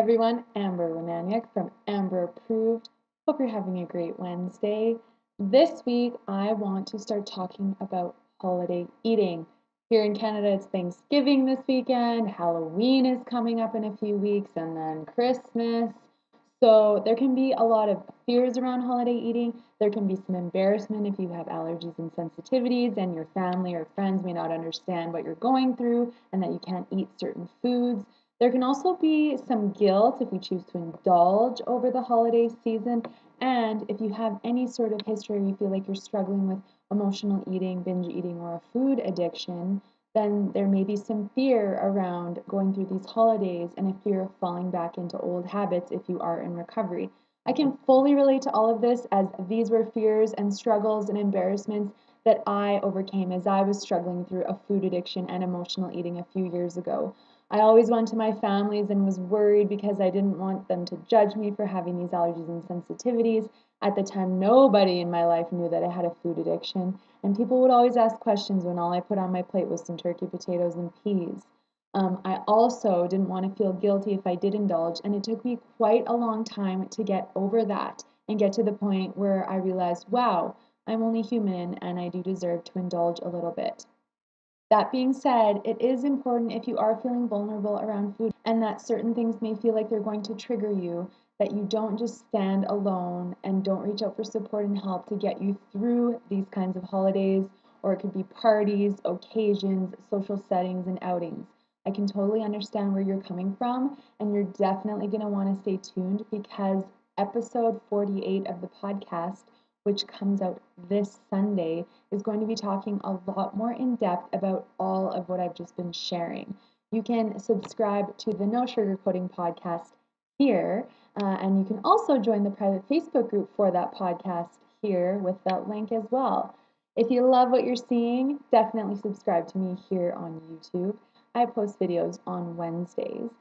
everyone, Amber Wananiak from Amber Approved. Hope you're having a great Wednesday. This week, I want to start talking about holiday eating. Here in Canada, it's Thanksgiving this weekend, Halloween is coming up in a few weeks, and then Christmas. So there can be a lot of fears around holiday eating. There can be some embarrassment if you have allergies and sensitivities and your family or friends may not understand what you're going through and that you can't eat certain foods. There can also be some guilt if you choose to indulge over the holiday season. And if you have any sort of history or you feel like you're struggling with emotional eating, binge eating, or a food addiction, then there may be some fear around going through these holidays and a fear of falling back into old habits if you are in recovery. I can fully relate to all of this as these were fears and struggles and embarrassments that I overcame as I was struggling through a food addiction and emotional eating a few years ago. I always went to my families and was worried because I didn't want them to judge me for having these allergies and sensitivities. At the time, nobody in my life knew that I had a food addiction, and people would always ask questions when all I put on my plate was some turkey, potatoes, and peas. I also didn't want to feel guilty if I did indulge, and it took me quite a long time to get over that and get to the point where I realized, wow, I'm only human and I do deserve to indulge a little bit. That being said, it is important if you are feeling vulnerable around food and that certain things may feel like they're going to trigger you, that you don't just stand alone and don't reach out for support and help to get you through these kinds of holidays, or it could be parties, occasions, social settings, and outings. I can totally understand where you're coming from, and you're definitely going to want to stay tuned because episode 48 of the podcast, which comes out this Sunday, is going to be talking a lot more in depth about all of what I've just been sharing. You can subscribe to the No Sugarcoating podcast here, and you can also join the private Facebook group for that podcast here with that link as well. If you love what you're seeing, definitely subscribe to me here on YouTube. I post videos on Wednesdays.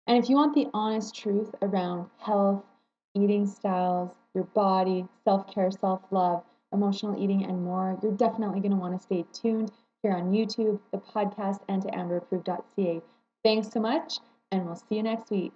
And if you want the honest truth around health, eating styles, your body, self-care, self-love, emotional eating, and more, you're definitely going to want to stay tuned here on YouTube, the podcast, and to amberapproved.ca. Thanks so much, and we'll see you next week.